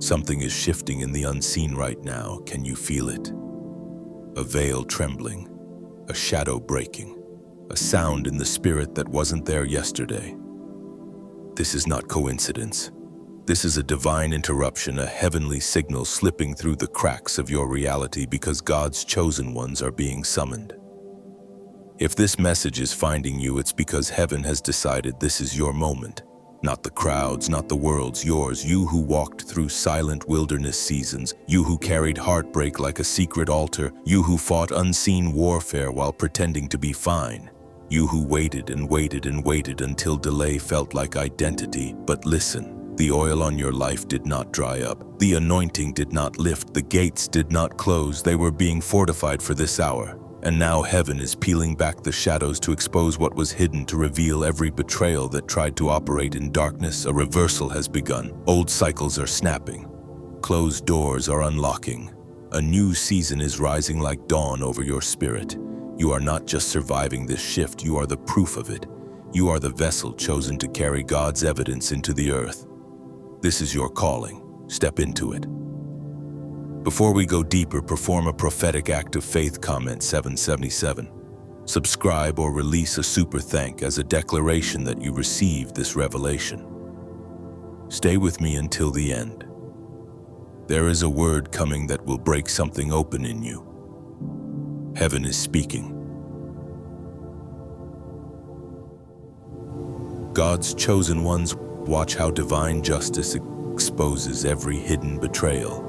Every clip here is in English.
Something is shifting in the unseen right now. Can you feel it? A veil trembling, a shadow breaking, a sound in the spirit that wasn't there yesterday. This is not coincidence. This is a divine interruption, a heavenly signal slipping through the cracks of your reality because God's chosen ones are being summoned. If this message is finding you, it's because heaven has decided this is your moment. Not the crowds, not the world's, yours. You who walked through silent wilderness seasons. You who carried heartbreak like a secret altar. You who fought unseen warfare while pretending to be fine. You who waited and waited and waited until delay felt like identity. But listen, the oil on your life did not dry up. The anointing did not lift. The gates did not close. They were being fortified for this hour. And now heaven is peeling back the shadows to expose what was hidden, to reveal every betrayal that tried to operate in darkness. A reversal has begun. Old cycles are snapping. Closed doors are unlocking. A new season is rising like dawn over your spirit. You are not just surviving this shift, you are the proof of it. You are the vessel chosen to carry God's evidence into the earth. This is your calling. Step into it. Before we go deeper, perform a prophetic act of faith. Comment 777. Subscribe or release a super thank as a declaration that you received this revelation. Stay with me until the end. There is a word coming that will break something open in you. Heaven is speaking. God's chosen ones, watch how divine justice exposes every hidden betrayal.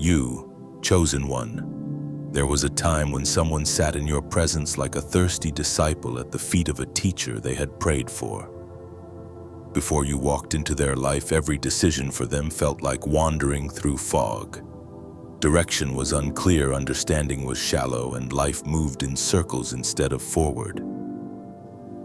You, chosen one, there was a time when someone sat in your presence like a thirsty disciple at the feet of a teacher they had prayed for. Before you walked into their life, every decision for them felt like wandering through fog. Direction was unclear, understanding was shallow, and life moved in circles instead of forward.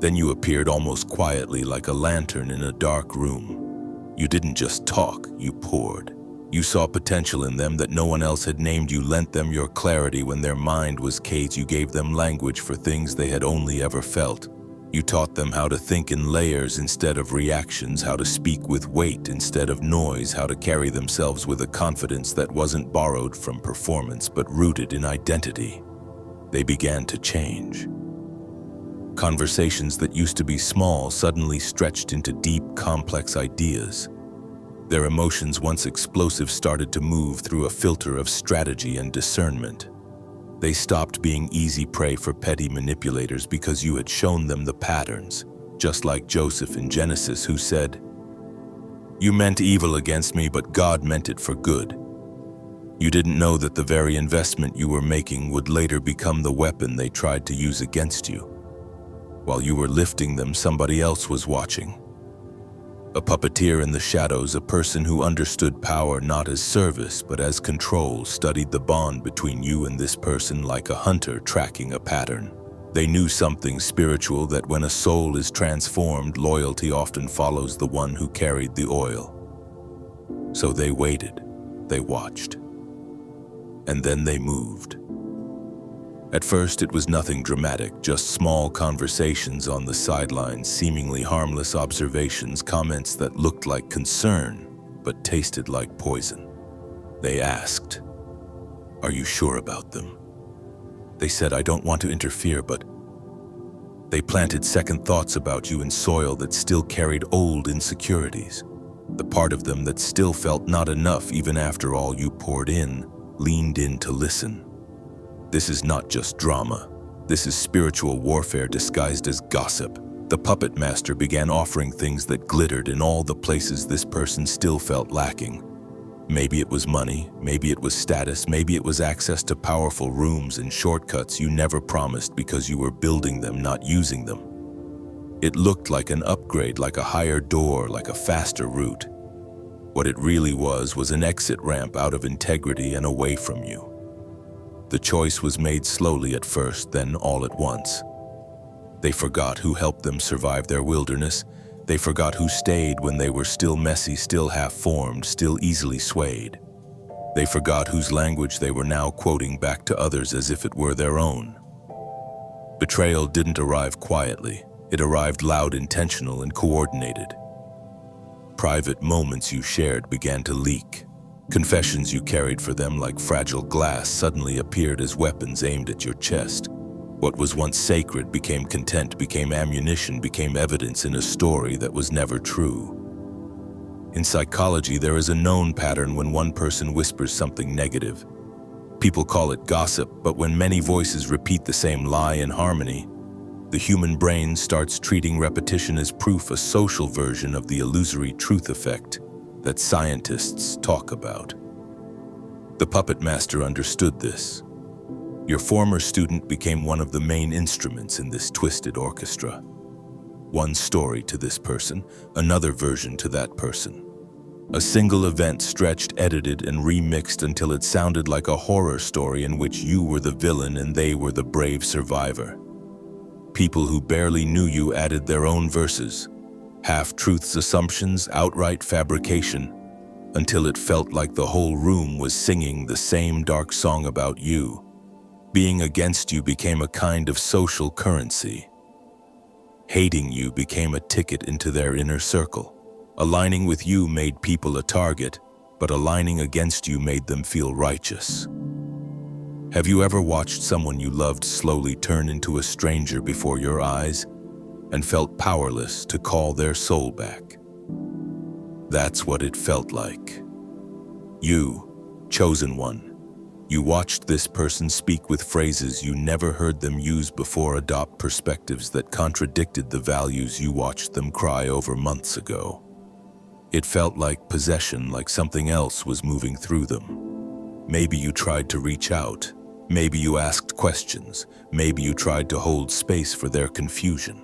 Then you appeared almost quietly like a lantern in a dark room. You didn't just talk, you poured. You saw potential in them that no one else had named. You lent them your clarity when their mind was caged. You gave them language for things they had only ever felt. You taught them how to think in layers instead of reactions, how to speak with weight instead of noise, how to carry themselves with a confidence that wasn't borrowed from performance but rooted in identity. They began to change. Conversations that used to be small suddenly stretched into deep, complex ideas. Their emotions, once explosive, started to move through a filter of strategy and discernment. They stopped being easy prey for petty manipulators because you had shown them the patterns, just like Joseph in Genesis, who said, "You meant evil against me, but God meant it for good." You didn't know that the very investment you were making would later become the weapon they tried to use against you. While you were lifting them, somebody else was watching. A puppeteer in the shadows, a person who understood power not as service but as control, studied the bond between you and this person like a hunter tracking a pattern. They knew something spiritual, that when a soul is transformed, loyalty often follows the one who carried the oil. So they waited, they watched, and then they moved. At first, it was nothing dramatic, just small conversations on the sidelines, seemingly harmless observations, comments that looked like concern, but tasted like poison. They asked, "Are you sure about them?" They said, "I don't want to interfere," but they planted second thoughts about you in soil that still carried old insecurities. The part of them that still felt not enough even after all you poured in, leaned in to listen. This is not just drama. This is spiritual warfare disguised as gossip. The puppet master began offering things that glittered in all the places this person still felt lacking. Maybe it was money, maybe it was status, maybe it was access to powerful rooms and shortcuts you never promised because you were building them, not using them. It looked like an upgrade, like a higher door, like a faster route. What it really was an exit ramp out of integrity and away from you. The choice was made slowly at first, then all at once. They forgot who helped them survive their wilderness. They forgot who stayed when they were still messy, still half-formed, still easily swayed. They forgot whose language they were now quoting back to others as if it were their own. Betrayal didn't arrive quietly. It arrived loud, intentional, and coordinated. Private moments you shared began to leak. Confessions you carried for them like fragile glass suddenly appeared as weapons aimed at your chest. What was once sacred became content, became ammunition, became evidence in a story that was never true. In psychology, there is a known pattern when one person whispers something negative. People call it gossip, but when many voices repeat the same lie in harmony, the human brain starts treating repetition as proof, a social version of the illusory truth effect that scientists talk about. The puppet master understood this. Your former student became one of the main instruments in this twisted orchestra. One story to this person, another version to that person. A single event stretched, edited, and remixed until it sounded like a horror story in which you were the villain and they were the brave survivor. People who barely knew you added their own verses, half-truths, assumptions, outright fabrication, until it felt like the whole room was singing the same dark song about you. Being against you became a kind of social currency. Hating you became a ticket into their inner circle. Aligning with you made people a target, but aligning against you made them feel righteous. Have you ever watched someone you loved slowly turn into a stranger before your eyes and felt powerless to call their soul back? That's what it felt like. You, chosen one. You watched this person speak with phrases you never heard them use before, adopt perspectives that contradicted the values you watched them cry over months ago. It felt like possession, like something else was moving through them. Maybe you tried to reach out. Maybe you asked questions. Maybe you tried to hold space for their confusion.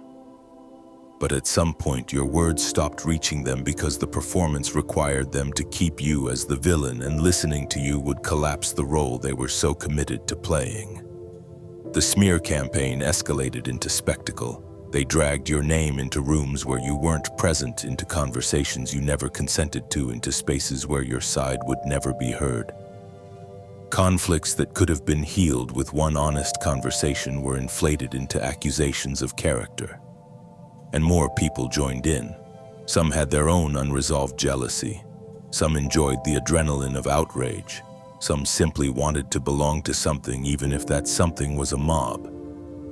But at some point, your words stopped reaching them because the performance required them to keep you as the villain, and listening to you would collapse the role they were so committed to playing. The smear campaign escalated into spectacle. They dragged your name into rooms where you weren't present, into conversations you never consented to, into spaces where your side would never be heard. Conflicts that could have been healed with one honest conversation were inflated into accusations of character. And more people joined in. Some had their own unresolved jealousy. Some enjoyed the adrenaline of outrage. Some simply wanted to belong to something, even if that something was a mob.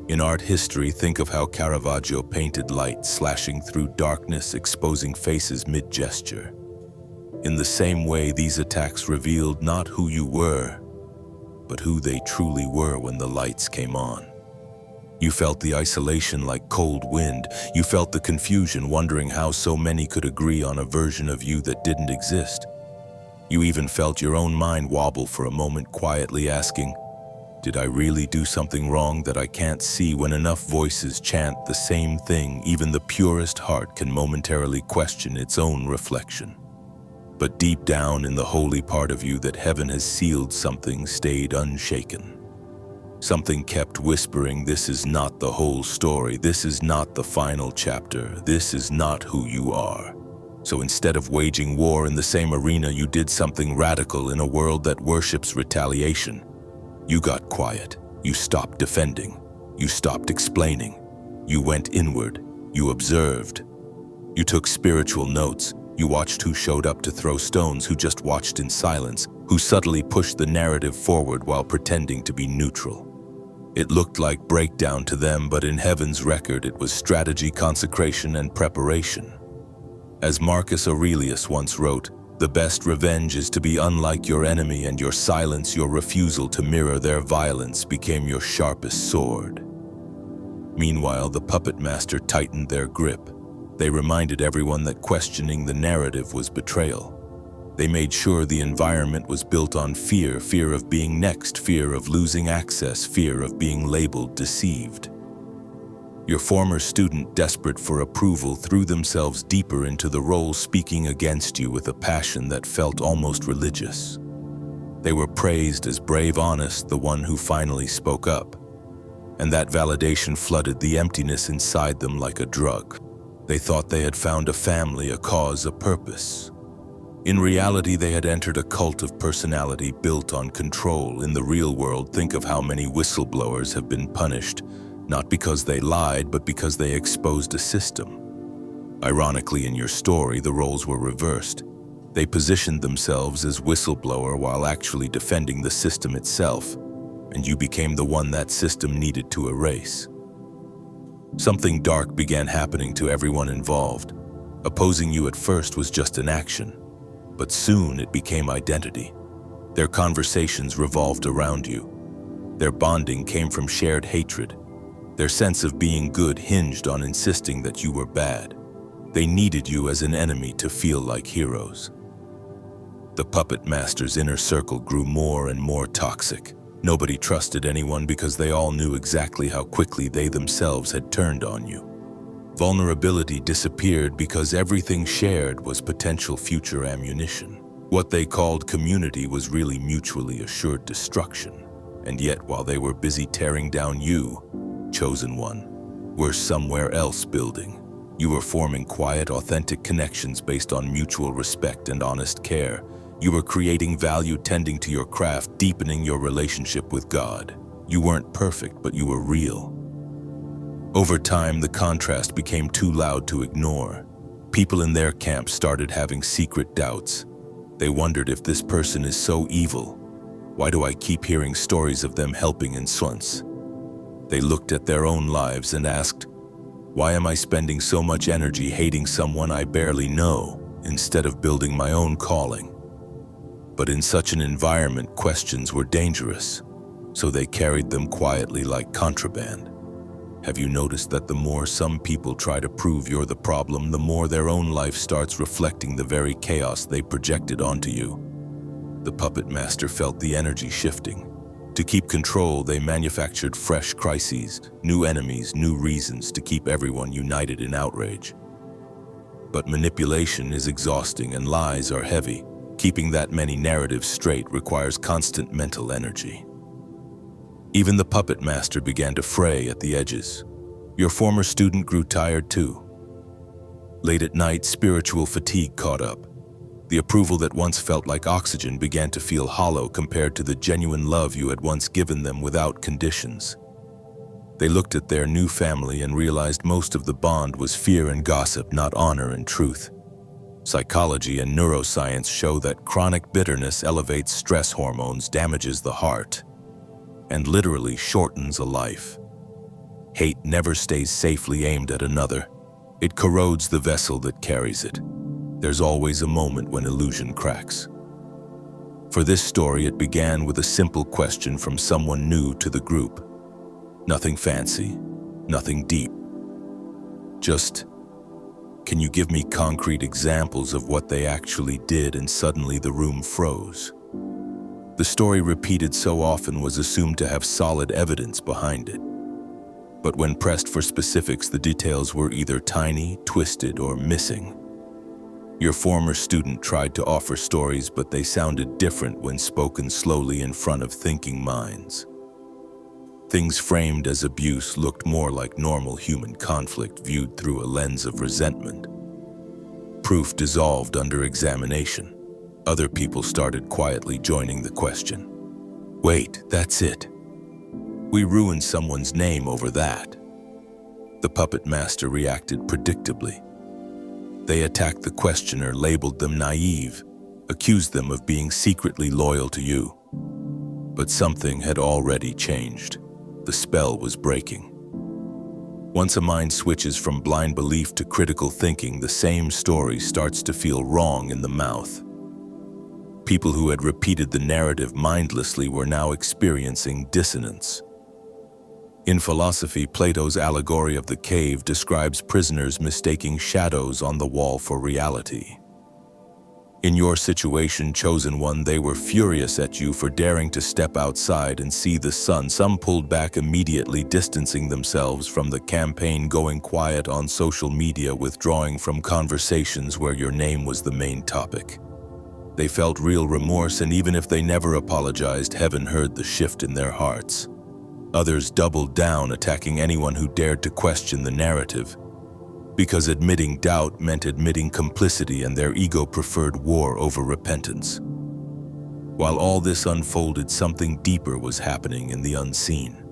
In art history, think of how Caravaggio painted light slashing through darkness, exposing faces mid-gesture. In the same way, these attacks revealed not who you were, but who they truly were when the lights came on. You felt the isolation like cold wind. You felt the confusion, wondering how so many could agree on a version of you that didn't exist. You even felt your own mind wobble for a moment, quietly asking, did I really do something wrong that I can't see? When enough voices chant the same thing, even the purest heart can momentarily question its own reflection. But deep down in the holy part of you that heaven has sealed, something stayed unshaken. Something kept whispering, this is not the whole story. This is not the final chapter. This is not who you are. So instead of waging war in the same arena, you did something radical in a world that worships retaliation. You got quiet. You stopped defending. You stopped explaining. You went inward. You observed. You took spiritual notes. You watched who showed up to throw stones, who just watched in silence, who subtly pushed the narrative forward while pretending to be neutral. It looked like breakdown to them, but in heaven's record, it was strategy, consecration, and preparation. As Marcus Aurelius once wrote, the best revenge is to be unlike your enemy, and your silence, your refusal to mirror their violence, became your sharpest sword. Meanwhile, the puppet master tightened their grip. They reminded everyone that questioning the narrative was betrayal. They made sure the environment was built on fear, fear of being next, fear of losing access, fear of being labeled deceived. Your former student, desperate for approval, threw themselves deeper into the role, speaking against you with a passion that felt almost religious. They were praised as brave, honest, the one who finally spoke up. And that validation flooded the emptiness inside them like a drug. They thought they had found a family, a cause, a purpose. In reality, they had entered a cult of personality built on control. In the real world, think of how many whistleblowers have been punished, not because they lied, but because they exposed a system. Ironically, in your story, the roles were reversed. They positioned themselves as whistleblower while actually defending the system itself, and you became the one that system needed to erase. Something dark began happening to everyone involved. Opposing you at first was just an action, but soon it became identity. Their conversations revolved around you. Their bonding came from shared hatred. Their sense of being good hinged on insisting that you were bad. They needed you as an enemy to feel like heroes. The puppet master's inner circle grew more and more toxic. Nobody trusted anyone because they all knew exactly how quickly they themselves had turned on you. Vulnerability disappeared because everything shared was potential future ammunition. What they called community was really mutually assured destruction. And yet, while they were busy tearing down you, chosen one, were somewhere else building. You were forming quiet, authentic connections based on mutual respect and honest care. You were creating value, tending to your craft, deepening your relationship with God. You weren't perfect, but you were real. Over time, the contrast became too loud to ignore. People in their camp started having secret doubts. They wondered, if this person is so evil, why do I keep hearing stories of them helping in Swans? They looked at their own lives and asked, why am I spending so much energy hating someone I barely know instead of building my own calling? But in such an environment, questions were dangerous, so they carried them quietly like contraband. Have you noticed that the more some people try to prove you're the problem, the more their own life starts reflecting the very chaos they projected onto you? The puppet master felt the energy shifting. To keep control, they manufactured fresh crises, new enemies, new reasons to keep everyone united in outrage. But manipulation is exhausting and lies are heavy. Keeping that many narratives straight requires constant mental energy. Even the puppet master began to fray at the edges. Your former student grew tired too. Late at night, spiritual fatigue caught up. The approval that once felt like oxygen began to feel hollow compared to the genuine love you had once given them without conditions. They looked at their new family and realized most of the bond was fear and gossip, not honor and truth. Psychology and neuroscience show that chronic bitterness elevates stress hormones, damages the heart, and literally shortens a life. Hate never stays safely aimed at another. It corrodes the vessel that carries it. There's always a moment when illusion cracks. For this story, it began with a simple question from someone new to the group. Nothing fancy, nothing deep. Just, can you give me concrete examples of what they actually did? And suddenly the room froze. The story, repeated so often, was assumed to have solid evidence behind it. But when pressed for specifics, the details were either tiny, twisted, or missing. Your former student tried to offer stories, but they sounded different when spoken slowly in front of thinking minds. Things framed as abuse looked more like normal human conflict viewed through a lens of resentment. Proof dissolved under examination. Other people started quietly joining the question. Wait, that's it. We ruined someone's name over that. The puppet master reacted predictably. They attacked the questioner, labeled them naive, accused them of being secretly loyal to you. But something had already changed. The spell was breaking. Once a mind switches from blind belief to critical thinking, the same story starts to feel wrong in the mouth. People who had repeated the narrative mindlessly were now experiencing dissonance. In philosophy, Plato's allegory of the cave describes prisoners mistaking shadows on the wall for reality. In your situation, chosen one, they were furious at you for daring to step outside and see the sun. Some pulled back immediately, distancing themselves from the campaign, going quiet on social media, withdrawing from conversations where your name was the main topic. They felt real remorse, and even if they never apologized, heaven heard the shift in their hearts. Others doubled down, attacking anyone who dared to question the narrative, because admitting doubt meant admitting complicity, and their ego preferred war over repentance. While all this unfolded, something deeper was happening in the unseen.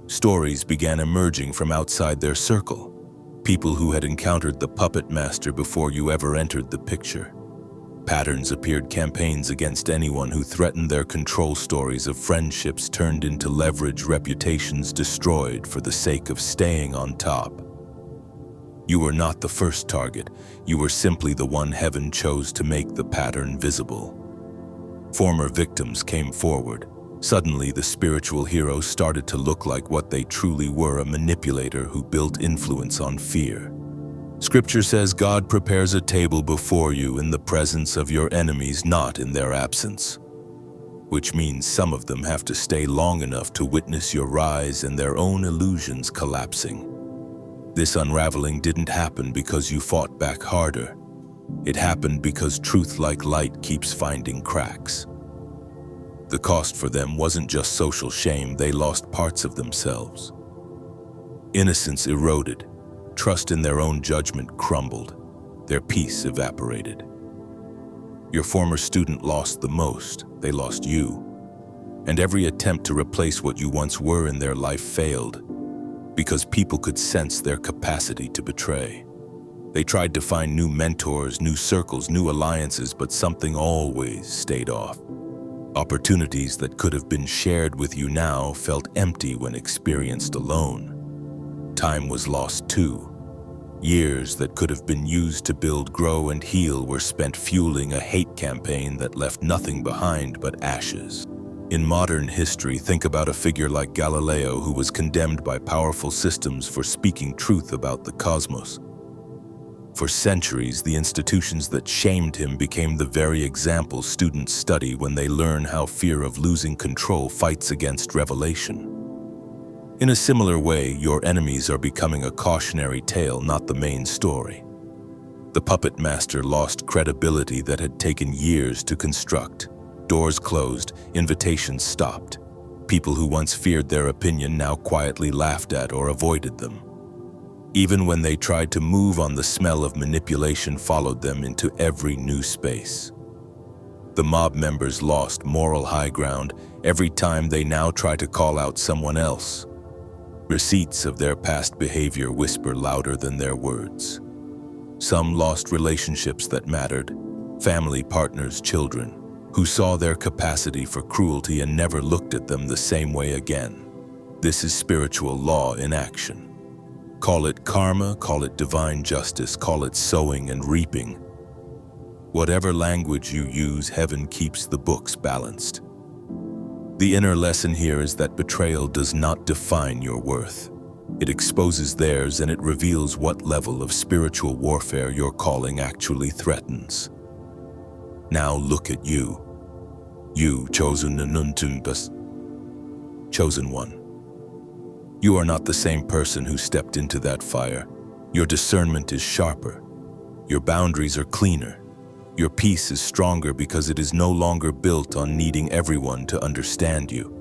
Stories began emerging from outside their circle. People who had encountered the puppet master before you ever entered the picture. Patterns appeared, campaigns against anyone who threatened their control, stories of friendships turned into leverage, reputations destroyed for the sake of staying on top. You were not the first target, you were simply the one heaven chose to make the pattern visible. Former victims came forward. Suddenly, the spiritual heroes started to look like what they truly were, a manipulator who built influence on fear. Scripture says God prepares a table before you in the presence of your enemies, not in their absence. Which means some of them have to stay long enough to witness your rise and their own illusions collapsing. This unraveling didn't happen because you fought back harder. It happened because truth, like light, keeps finding cracks. The cost for them wasn't just social shame, they lost parts of themselves. Innocence eroded. Trust in their own judgment crumbled. Their peace evaporated. Your former student lost the most. They lost you. And every attempt to replace what you once were in their life failed, because people could sense their capacity to betray. They tried to find new mentors, new circles, new alliances, but something always stayed off. Opportunities that could have been shared with you now felt empty when experienced alone. Time was lost too. Years that could have been used to build, grow, and heal were spent fueling a hate campaign that left nothing behind but ashes. In modern history, think about a figure like Galileo, who was condemned by powerful systems for speaking truth about the cosmos. For centuries, the institutions that shamed him became the very examples students study when they learn how fear of losing control fights against revelation. In a similar way, your enemies are becoming a cautionary tale, not the main story. The puppet master lost credibility that had taken years to construct. Doors closed, invitations stopped. People who once feared their opinion now quietly laughed at or avoided them. Even when they tried to move on, the smell of manipulation followed them into every new space. The mob members lost moral high ground every time they now try to call out someone else. Receipts of their past behavior whisper louder than their words. Some lost relationships that mattered, family, partners, children, who saw their capacity for cruelty and never looked at them the same way again. This is spiritual law in action. Call it karma, call it divine justice, call it sowing and reaping. Whatever language you use, heaven keeps the books balanced. The inner lesson here is that betrayal does not define your worth. It exposes theirs, and it reveals what level of spiritual warfare your calling actually threatens. Now look at you. You, chosen one. You are not the same person who stepped into that fire. Your discernment is sharper. Your boundaries are cleaner. Your peace is stronger because it is no longer built on needing everyone to understand you.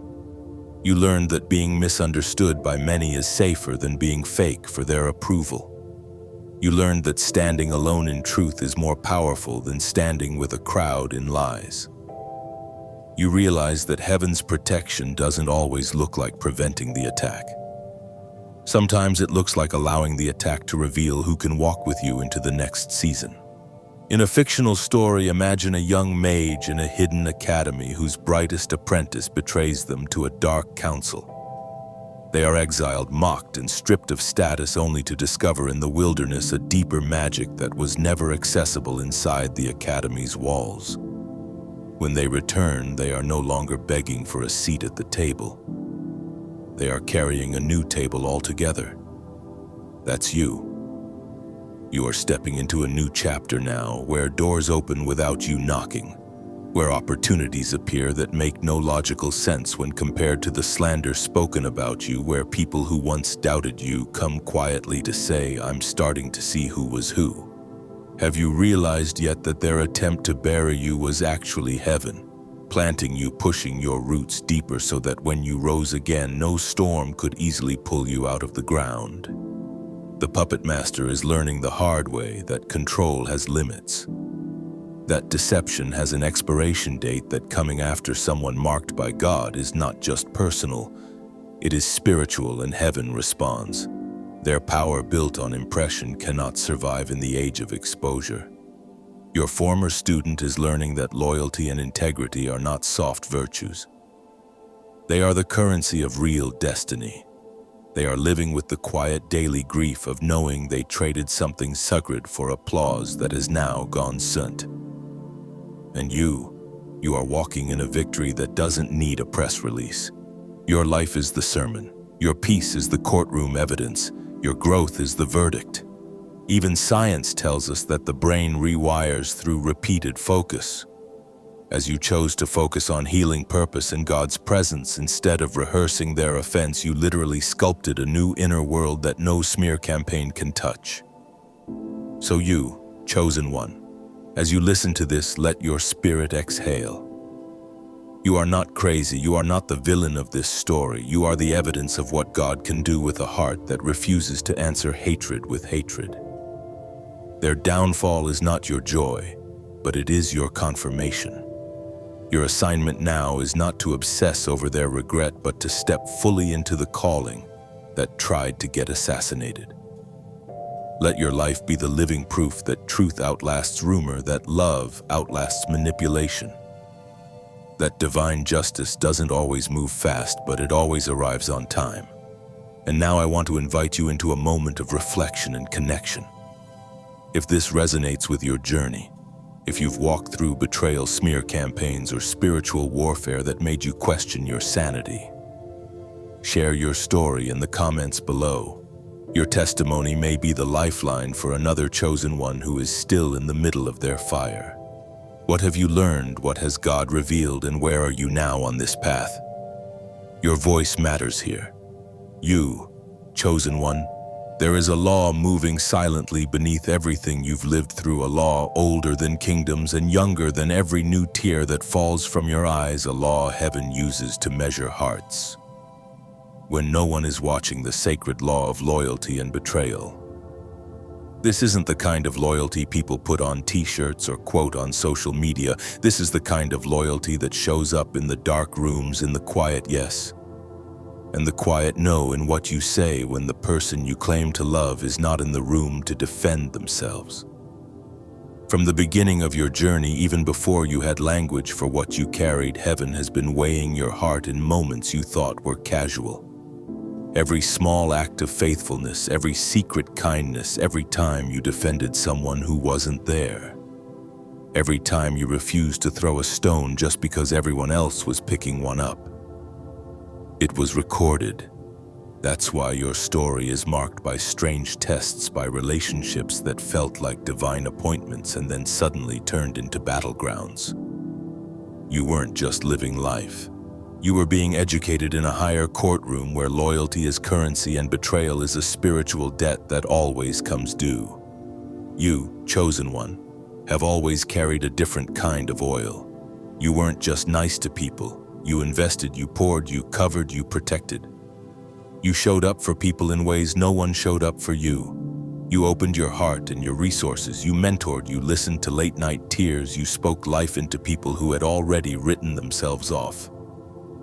You learned that being misunderstood by many is safer than being fake for their approval. You learned that standing alone in truth is more powerful than standing with a crowd in lies. You realize that heaven's protection doesn't always look like preventing the attack. Sometimes it looks like allowing the attack to reveal who can walk with you into the next season. In a fictional story, imagine a young mage in a hidden academy whose brightest apprentice betrays them to a dark council. They are exiled, mocked, and stripped of status, only to discover in the wilderness a deeper magic that was never accessible inside the academy's walls. When they return, they are no longer begging for a seat at the table. They are carrying a new table altogether. That's you. You are stepping into a new chapter now, where doors open without you knocking, where opportunities appear that make no logical sense when compared to the slander spoken about you, where people who once doubted you come quietly to say, "I'm starting to see who was who." Have you realized yet that their attempt to bury you was actually heaven, planting you, pushing your roots deeper so that when you rose again, no storm could easily pull you out of the ground? The puppet master is learning the hard way that control has limits, that deception has an expiration date, that coming after someone marked by God is not just personal, It is spiritual and heaven responds. Their power built on impression cannot survive in the age of exposure. Your former student is learning that loyalty and integrity are not soft virtues. They are the currency of real destiny. They are living with the quiet daily grief of knowing they traded something sacred for applause that has now gone sunt. And you are walking in a victory that doesn't need a press release. Your life is the sermon. Your peace is the courtroom evidence. Your growth is the verdict. Even science tells us that the brain rewires through repeated focus. As you chose to focus on healing purpose and God's presence instead of rehearsing their offense, you literally sculpted a new inner world that no smear campaign can touch. So you, chosen one, as you listen to this, let your spirit exhale. You are not crazy. You are not the villain of this story. You are the evidence of what God can do with a heart that refuses to answer hatred with hatred. Their downfall is not your joy, but it is your confirmation. Your assignment now is not to obsess over their regret, but to step fully into the calling that tried to get assassinated. Let your life be the living proof that truth outlasts rumor, that love outlasts manipulation, that divine justice doesn't always move fast, but it always arrives on time. And now I want to invite you into a moment of reflection and connection. If this resonates with your journey, if you've walked through betrayal, smear campaigns, or spiritual warfare that made you question your sanity, share your story in the comments below. Your testimony may be the lifeline for another chosen one who is still in the middle of their fire. What have you learned? What has God revealed? And where are you now on this path? Your voice matters here. You, chosen one, there is a law moving silently beneath everything you've lived through, a law older than kingdoms and younger than every new tear that falls from your eyes, a law heaven uses to measure hearts. When no one is watching, the sacred law of loyalty and betrayal. This isn't the kind of loyalty people put on t-shirts or quote on social media. This is the kind of loyalty that shows up in the dark rooms, in the quiet yes and the quiet no, in what you say when the person you claim to love is not in the room to defend themselves. From the beginning of your journey, even before you had language for what you carried, heaven has been weighing your heart in moments you thought were casual. Every small act of faithfulness, every secret kindness, every time you defended someone who wasn't there. Every time you refused to throw a stone just because everyone else was picking one up. It was recorded. That's why your story is marked by strange tests, by relationships that felt like divine appointments and then suddenly turned into battlegrounds. You weren't just living life. You were being educated in a higher courtroom where loyalty is currency and betrayal is a spiritual debt that always comes due. You, chosen one, have always carried a different kind of oil. You weren't just nice to people. You invested, you poured, you covered, you protected. You showed up for people in ways no one showed up for you. You opened your heart and your resources. You mentored, you listened to late-night tears. You spoke life into people who had already written themselves off.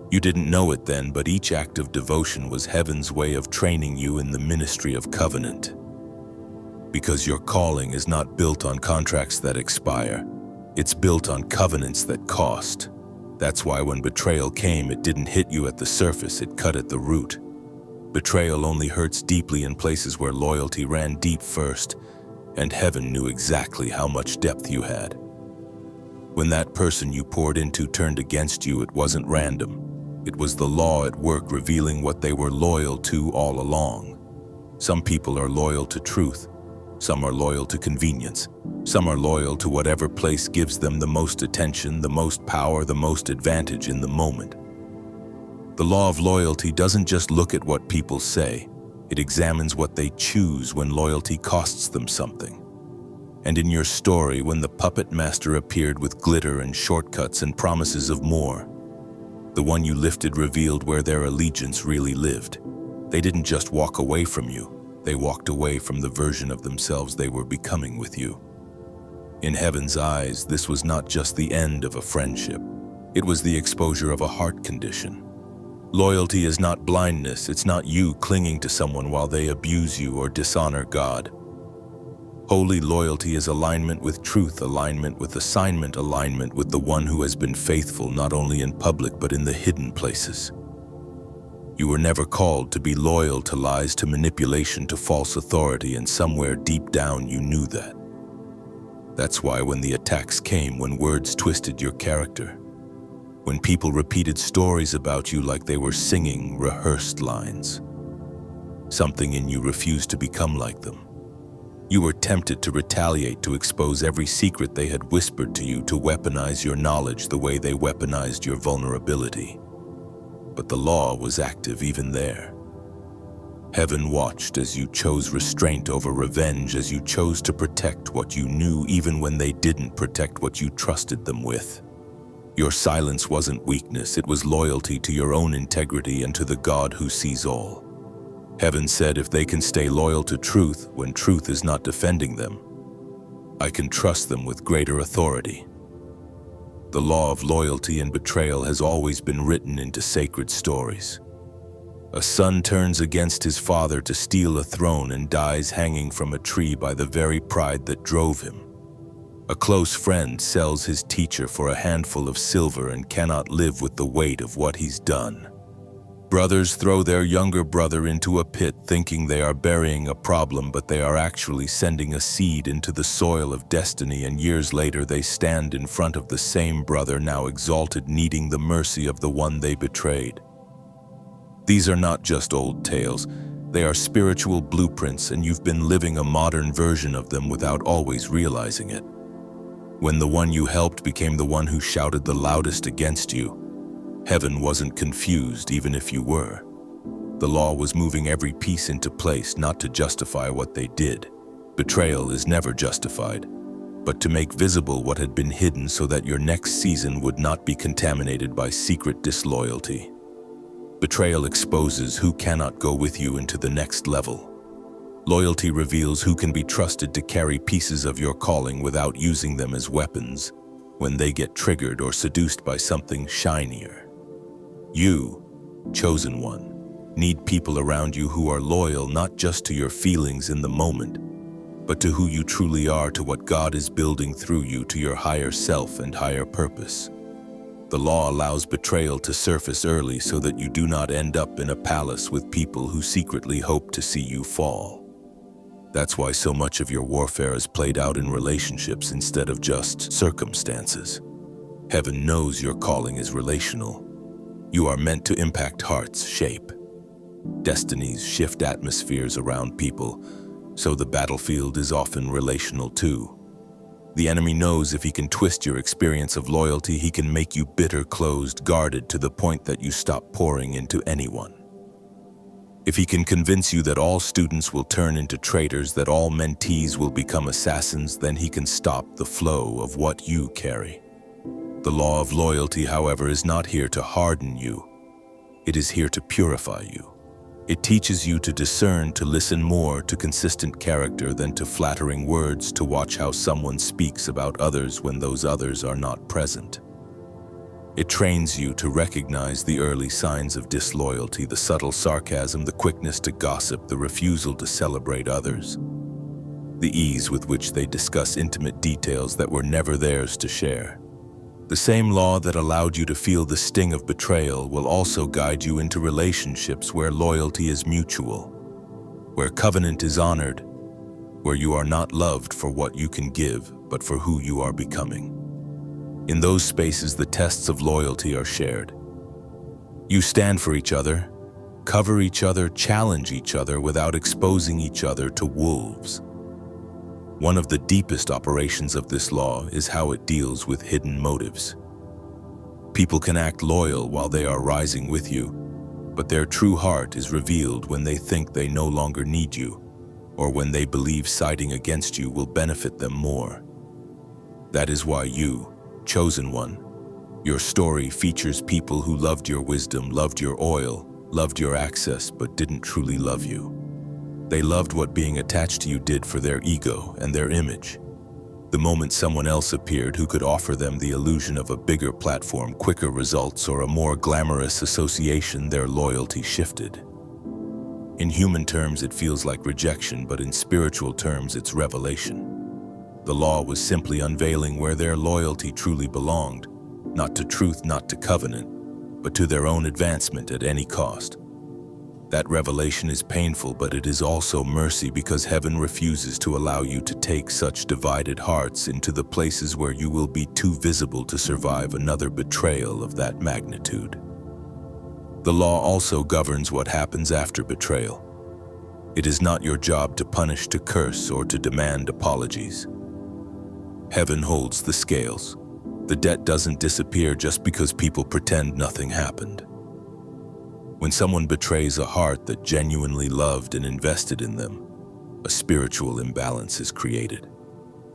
You didn't know it then, but each act of devotion was heaven's way of training you in the ministry of covenant. Because your calling is not built on contracts that expire. It's built on covenants that cost. That's why when betrayal came, it didn't hit you at the surface, it cut at the root. Betrayal only hurts deeply in places where loyalty ran deep first, and heaven knew exactly how much depth you had. When that person you poured into turned against you, it wasn't random. It was the law at work, revealing what they were loyal to all along. Some people are loyal to truth. Some are loyal to convenience. Some are loyal to whatever place gives them the most attention, the most power, the most advantage in the moment. The law of loyalty doesn't just look at what people say. It examines what they choose when loyalty costs them something. And in your story, when the puppet master appeared with glitter and shortcuts and promises of more, the one you lifted revealed where their allegiance really lived. They didn't just walk away from you. They walked away from the version of themselves they were becoming with you. In heaven's eyes, this was not just the end of a friendship. It was the exposure of a heart condition. Loyalty is not blindness. It's not you clinging to someone while they abuse you or dishonor God. Holy loyalty is alignment with truth, alignment with assignment, alignment with the one who has been faithful not only in public but in the hidden places. You were never called to be loyal to lies, to manipulation, to false authority, and somewhere deep down you knew that. That's why when the attacks came, when words twisted your character, when people repeated stories about you like they were singing rehearsed lines, something in you refused to become like them. You were tempted to retaliate, to expose every secret they had whispered to you, to weaponize your knowledge the way they weaponized your vulnerability. But the law was active even there. Heaven watched as you chose restraint over revenge, as you chose to protect what you knew even when they didn't protect what you trusted them with. Your silence wasn't weakness, it was loyalty to your own integrity and to the God who sees all. Heaven said if they can stay loyal to truth when truth is not defending them, I can trust them with greater authority. The law of loyalty and betrayal has always been written into sacred stories. A son turns against his father to steal a throne and dies hanging from a tree by the very pride that drove him. A close friend sells his teacher for a handful of silver and cannot live with the weight of what he's done. Brothers throw their younger brother into a pit thinking they are burying a problem, but they are actually sending a seed into the soil of destiny, and years later they stand in front of the same brother, now exalted, needing the mercy of the one they betrayed. These are not just old tales, they are spiritual blueprints, and you've been living a modern version of them without always realizing it. When the one you helped became the one who shouted the loudest against you, heaven wasn't confused, even if you were. The law was moving every piece into place, not to justify what they did. Betrayal is never justified, but to make visible what had been hidden so that your next season would not be contaminated by secret disloyalty. Betrayal exposes who cannot go with you into the next level. Loyalty reveals who can be trusted to carry pieces of your calling without using them as weapons when they get triggered or seduced by something shinier. You, chosen one, need people around you who are loyal not just to your feelings in the moment, but to who you truly are, to what God is building through you, to your higher self and higher purpose. The law allows betrayal to surface early so that you do not end up in a palace with people who secretly hope to see you fall. That's why so much of your warfare is played out in relationships instead of just circumstances. Heaven knows your calling is relational. You are meant to impact hearts, shape destinies, shift atmospheres around people, so the battlefield is often relational too. The enemy knows if he can twist your experience of loyalty, he can make you bitter, closed, guarded, to the point that you stop pouring into anyone. If he can convince you that all students will turn into traitors, that all mentees will become assassins, then he can stop the flow of what you carry. The law of loyalty, however, is not here to harden you. It is here to purify you. It teaches you to discern, to listen more to consistent character than to flattering words, to watch how someone speaks about others when those others are not present. It trains you to recognize the early signs of disloyalty, the subtle sarcasm, the quickness to gossip, the refusal to celebrate others, the ease with which they discuss intimate details that were never theirs to share. The same law that allowed you to feel the sting of betrayal will also guide you into relationships where loyalty is mutual, where covenant is honored, where you are not loved for what you can give, but for who you are becoming. In those spaces, the tests of loyalty are shared. You stand for each other, cover each other, challenge each other without exposing each other to wolves. One of the deepest operations of this law is how it deals with hidden motives. People can act loyal while they are rising with you, but their true heart is revealed when they think they no longer need you, or when they believe siding against you will benefit them more. That is why you, chosen one, your story features people who loved your wisdom, loved your oil, loved your access, but didn't truly love you. They loved what being attached to you did for their ego and their image. The moment someone else appeared who could offer them the illusion of a bigger platform, quicker results, or a more glamorous association, their loyalty shifted. In human terms, it feels like rejection, but in spiritual terms, it's revelation. The law was simply unveiling where their loyalty truly belonged, not to truth, not to covenant, but to their own advancement at any cost. That revelation is painful, but it is also mercy, because heaven refuses to allow you to take such divided hearts into the places where you will be too visible to survive another betrayal of that magnitude. The law also governs what happens after betrayal. It is not your job to punish, to curse, or to demand apologies. Heaven holds the scales. The debt doesn't disappear just because people pretend nothing happened. When someone betrays a heart that genuinely loved and invested in them, a spiritual imbalance is created.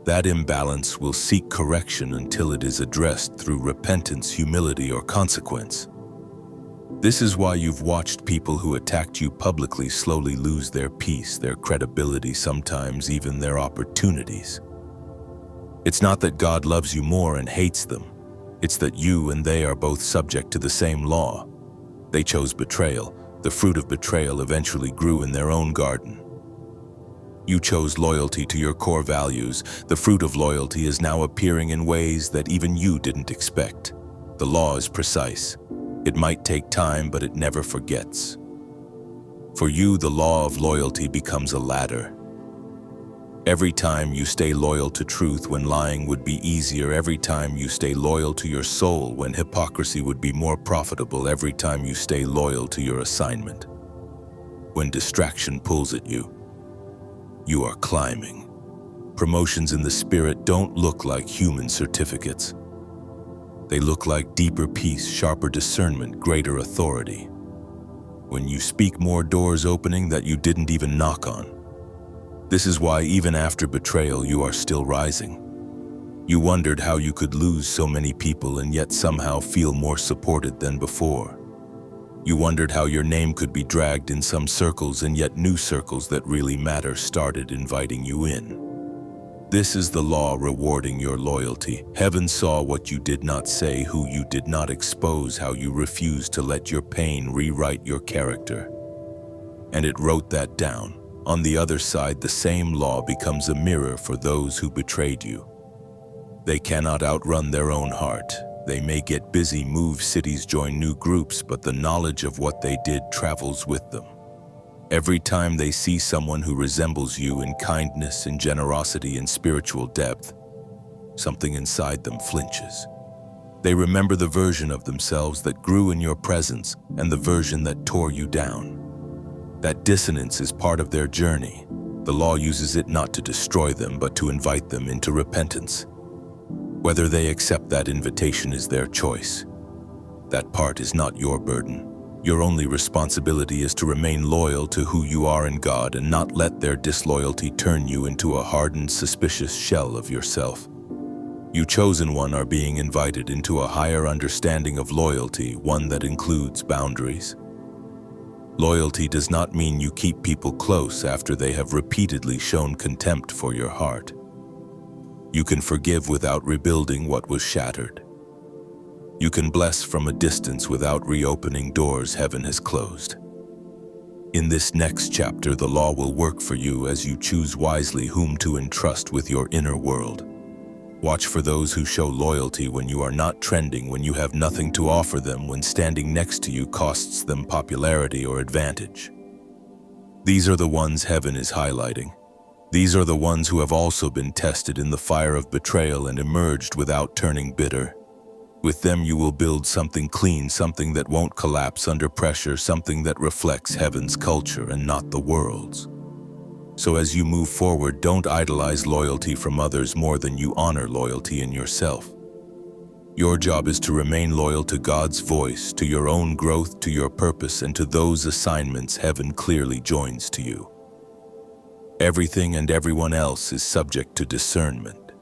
That imbalance will seek correction until it is addressed through repentance, humility, or consequence. This is why you've watched people who attacked you publicly slowly lose their peace, their credibility, sometimes even their opportunities. It's not that God loves you more and hates them. It's that you and they are both subject to the same law. They chose betrayal. The fruit of betrayal eventually grew in their own garden. You chose loyalty to your core values. The fruit of loyalty is now appearing in ways that even you didn't expect. The law is precise. It might take time, but it never forgets. For you, the law of loyalty becomes a ladder. Every time you stay loyal to truth when lying would be easier, every time you stay loyal to your soul when hypocrisy would be more profitable, every time you stay loyal to your assignment, when distraction pulls at you, you are climbing. Promotions in the spirit don't look like human certificates. They look like deeper peace, sharper discernment, greater authority. When you speak, more doors opening that you didn't even knock on. This is why even after betrayal, you are still rising. You wondered how you could lose so many people and yet somehow feel more supported than before. You wondered how your name could be dragged in some circles and yet new circles that really matter started inviting you in. This is the law rewarding your loyalty. Heaven saw what you did not say, who you did not expose, how you refused to let your pain rewrite your character. And it wrote that down. On the other side, the same law becomes a mirror for those who betrayed you. They cannot outrun their own heart. They may get busy, move cities, join new groups, but the knowledge of what they did travels with them. Every time they see someone who resembles you in kindness, in generosity, in spiritual depth, something inside them flinches. They remember the version of themselves that grew in your presence and the version that tore you down. That dissonance is part of their journey. The law uses it not to destroy them, but to invite them into repentance. Whether they accept that invitation is their choice. That part is not your burden. Your only responsibility is to remain loyal to who you are in God and not let their disloyalty turn you into a hardened, suspicious shell of yourself. You chosen one are being invited into a higher understanding of loyalty, one that includes boundaries. Loyalty does not mean you keep people close after they have repeatedly shown contempt for your heart. You can forgive without rebuilding what was shattered. You can bless from a distance without reopening doors heaven has closed. In this next chapter, the law will work for you as you choose wisely whom to entrust with your inner world. Watch for those who show loyalty when you are not trending, when you have nothing to offer them, when standing next to you costs them popularity or advantage. These are the ones heaven is highlighting. These are the ones who have also been tested in the fire of betrayal and emerged without turning bitter. With them you will build something clean, something that won't collapse under pressure, something that reflects heaven's culture and not the world's. So as you move forward, don't idolize loyalty from others more than you honor loyalty in yourself. Your job is to remain loyal to God's voice, to your own growth, to your purpose, and to those assignments heaven clearly joins to you. Everything and everyone else is subject to discernment.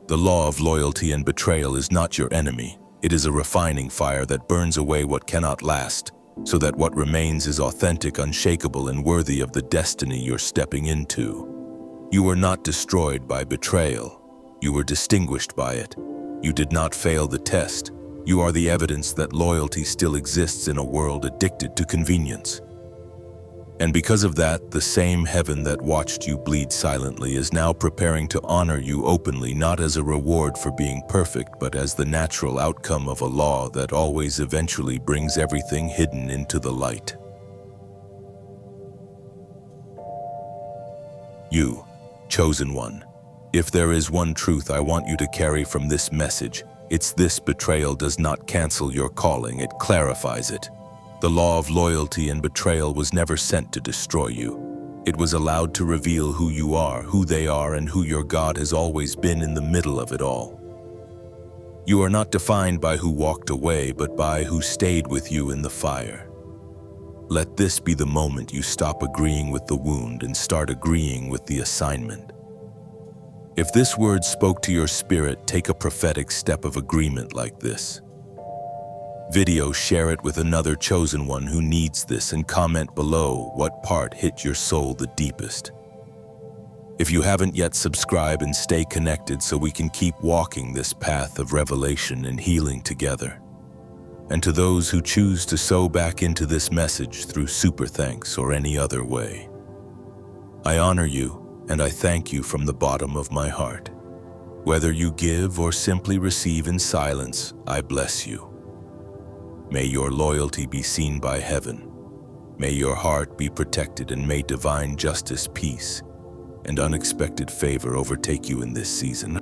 The law of loyalty and betrayal is not your enemy. It is a refining fire that burns away what cannot last, so that what remains is authentic, unshakable, and worthy of the destiny you're stepping into. You are not destroyed by betrayal. You were distinguished by it. You did not fail the test. You are the evidence that loyalty still exists in a world addicted to convenience. And because of that, the same heaven that watched you bleed silently is now preparing to honor you openly, not as a reward for being perfect, but as the natural outcome of a law that always eventually brings everything hidden into the light. You, chosen one. If there is one truth I want you to carry from this message, it's this: betrayal does not cancel your calling, it clarifies it. The law of loyalty and betrayal was never sent to destroy you. It was allowed to reveal who you are, who they are, and who your God has always been in the middle of it all. You are not defined by who walked away, but by who stayed with you in the fire. Let this be the moment you stop agreeing with the wound and start agreeing with the assignment. If this word spoke to your spirit, take a prophetic step of agreement like this. Share it with another chosen one who needs this, and comment below what part hit your soul the deepest. If you haven't yet, subscribe and stay connected so we can keep walking this path of revelation and healing together. And to those who choose to sow back into this message through super thanks or any other way, I honor you and I thank you from the bottom of my heart. Whether you give or simply receive in silence, I bless you. May your loyalty be seen by heaven. May your heart be protected, and may divine justice, peace, and unexpected favor overtake you in this season.